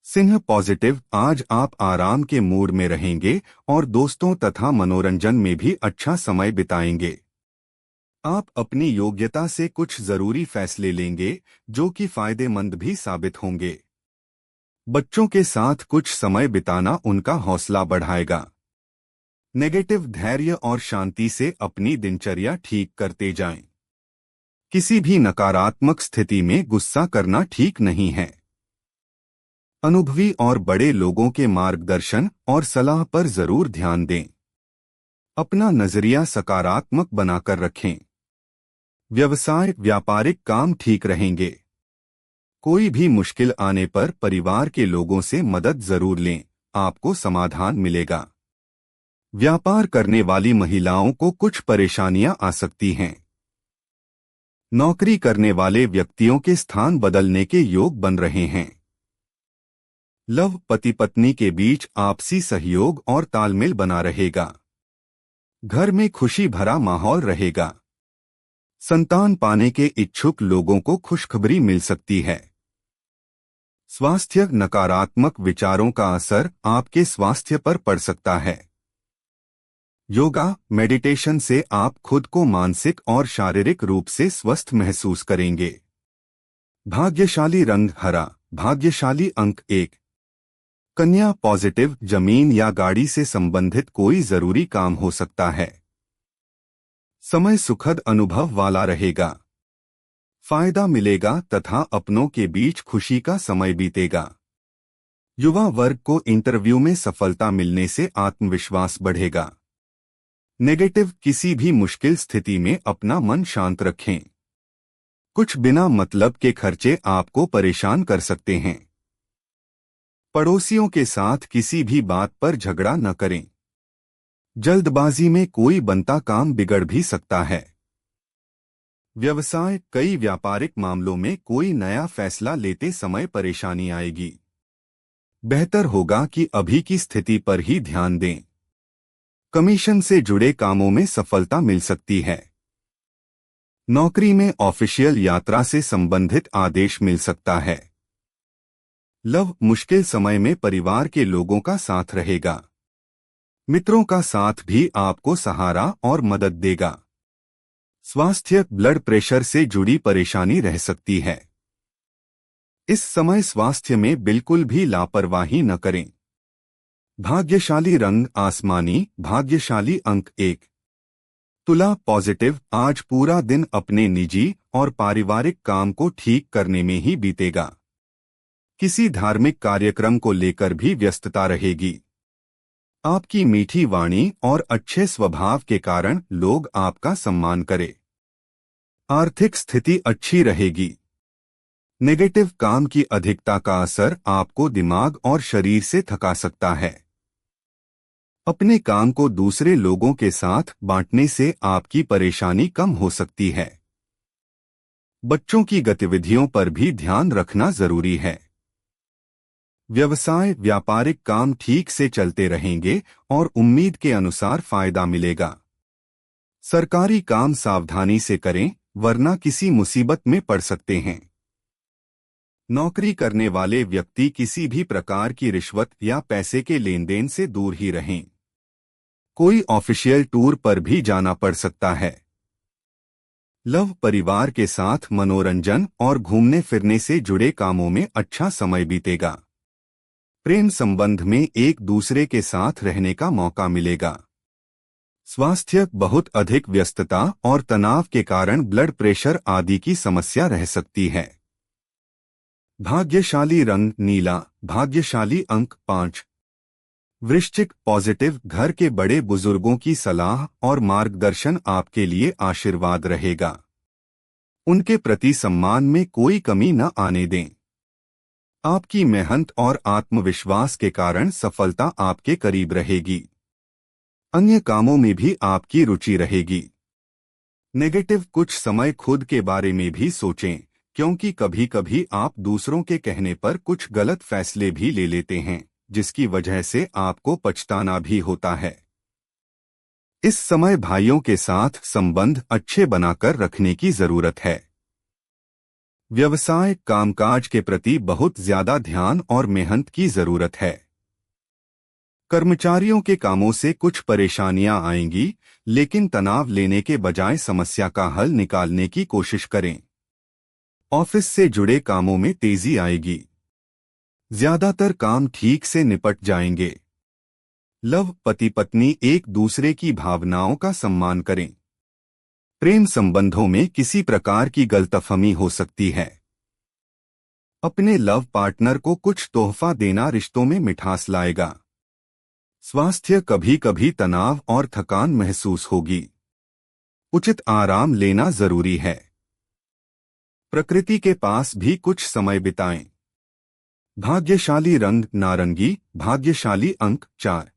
Singh positive, आज आप आराम के मूड में रहेंगे और दोस्तों तथा मनोरंजन में भी अच्छा समय बिताएंगे। आप अपनी योग्यता से कुछ जरूरी फैसले लेंगे जो कि फायदेमंद भी साबित होंगे। बच्चों के साथ कुछ समय बिताना उनका हौसला बढ़ाएगा। नेगेटिव, धैर्य और शांति से अपनी दिनचर्या ठीक करते जाएं। किसी भी नकारात्मक स्थिति में गुस्सा करना ठीक नहीं है। अनुभवी और बड़े लोगों के मार्गदर्शन और सलाह पर जरूर ध्यान दें। अपना नजरिया सकारात्मक बनाकर रखें। व्यवसाय, व्यापारिक काम ठीक रहेंगे। कोई भी मुश्किल आने पर परिवार के लोगों से मदद जरूर लें, आपको समाधान मिलेगा। व्यापार करने वाली महिलाओं को कुछ परेशानियां आ सकती हैं। नौकरी करने वाले व्यक्तियों के स्थान बदलने के योग बन रहे हैं। लव, पति पत्नी के बीच आपसी सहयोग और तालमेल बना रहेगा। घर में खुशी भरा माहौल रहेगा। संतान पाने के इच्छुक लोगों को खुशखबरी मिल सकती है। स्वास्थ्य, नकारात्मक विचारों का असर आपके स्वास्थ्य पर पड़ सकता है। योगा, मेडिटेशन से आप खुद को मानसिक और शारीरिक रूप से स्वस्थ महसूस करेंगे। भाग्यशाली रंग हरा, भाग्यशाली अंक 1। कन्या पॉजिटिव, जमीन या गाड़ी से संबंधित कोई जरूरी काम हो सकता है। समय सुखद अनुभव वाला रहेगा। फायदा मिलेगा तथा अपनों के बीच खुशी का समय बीतेगा। युवा वर्ग को इंटरव्यू में सफलता मिलने से आत्मविश्वास बढ़ेगा। नेगेटिव, किसी भी मुश्किल स्थिति में अपना मन शांत रखें। कुछ बिना मतलब के खर्चे आपको परेशान कर सकते हैं। पड़ोसियों के साथ किसी भी बात पर झगड़ा न करें। जल्दबाजी में कोई बनता काम बिगड़ भी सकता है। व्यवसाय, कई व्यापारिक मामलों में कोई नया फैसला लेते समय परेशानी आएगी। बेहतर होगा कि अभी की स्थिति पर ही ध्यान दें। कमीशन से जुड़े कामों में सफलता मिल सकती है। नौकरी में ऑफिशियल यात्रा से संबंधित आदेश मिल सकता है। लव, मुश्किल समय में परिवार के लोगों का साथ रहेगा। मित्रों का साथ भी आपको सहारा और मदद देगा। स्वास्थ्य, ब्लड प्रेशर से जुड़ी परेशानी रह सकती है। इस समय स्वास्थ्य में बिल्कुल भी लापरवाही न करें। भाग्यशाली रंग आसमानी, भाग्यशाली अंक 1। तुला पॉजिटिव, आज पूरा दिन अपने निजी और पारिवारिक काम को ठीक करने में ही बीतेगा। किसी धार्मिक कार्यक्रम को लेकर भी व्यस्तता रहेगी। आपकी मीठी वाणी और अच्छे स्वभाव के कारण लोग आपका सम्मान करें। आर्थिक स्थिति अच्छी रहेगी। नेगेटिव, काम की अधिकता का असर आपको दिमाग और शरीर से थका सकता है। अपने काम को दूसरे लोगों के साथ बांटने से आपकी परेशानी कम हो सकती है। बच्चों की गतिविधियों पर भी ध्यान रखना जरूरी है। व्यवसाय, व्यापारिक काम ठीक से चलते रहेंगे और उम्मीद के अनुसार फायदा मिलेगा। सरकारी काम सावधानी से करें, वरना किसी मुसीबत में पड़ सकते हैं। नौकरी करने वाले व्यक्ति किसी भी प्रकार की रिश्वत या पैसे के लेन देन से दूर ही रहें। कोई ऑफिशियल टूर पर भी जाना पड़ सकता है। लव, परिवार के साथ मनोरंजन और घूमने फिरने से जुड़े कामों में अच्छा समय बीतेगा। प्रेम संबंध में एक दूसरे के साथ रहने का मौका मिलेगा। स्वास्थ्य, बहुत अधिक व्यस्तता और तनाव के कारण ब्लड प्रेशर आदि की समस्या रह सकती है। भाग्यशाली रंग नीला, भाग्यशाली अंक 5। वृश्चिक पॉजिटिव, घर के बड़े बुजुर्गों की सलाह और मार्गदर्शन आपके लिए आशीर्वाद रहेगा। उनके प्रति सम्मान में कोई कमी न आने दें। आपकी मेहनत और आत्मविश्वास के कारण सफलता आपके करीब रहेगी। अन्य कामों में भी आपकी रुचि रहेगी। नेगेटिव, कुछ समय खुद के बारे में भी सोचें, क्योंकि कभी कभी आप दूसरों के कहने पर कुछ गलत फैसले भी ले लेते हैं, जिसकी वजह से आपको पछताना भी होता है। इस समय भाइयों के साथ संबंध अच्छे बनाकर रखने की जरूरत है। व्यवसाय कामकाज के प्रति बहुत ज्यादा ध्यान और मेहनत की जरूरत है। कर्मचारियों के कामों से कुछ परेशानियां आएंगी, लेकिन तनाव लेने के बजाय समस्या का हल निकालने की कोशिश करें। ऑफिस से जुड़े कामों में तेजी आएगी। ज्यादातर काम ठीक से निपट जाएंगे। लव पति पत्नी एक दूसरे की भावनाओं का सम्मान करें। प्रेम संबंधों में किसी प्रकार की गलतफहमी हो सकती है। अपने लव पार्टनर को कुछ तोहफा देना रिश्तों में मिठास लाएगा। स्वास्थ्य कभी कभी तनाव और थकान महसूस होगी। उचित आराम लेना जरूरी है। प्रकृति के पास भी कुछ समय बिताएं। भाग्यशाली रंग नारंगी, भाग्यशाली अंक 4।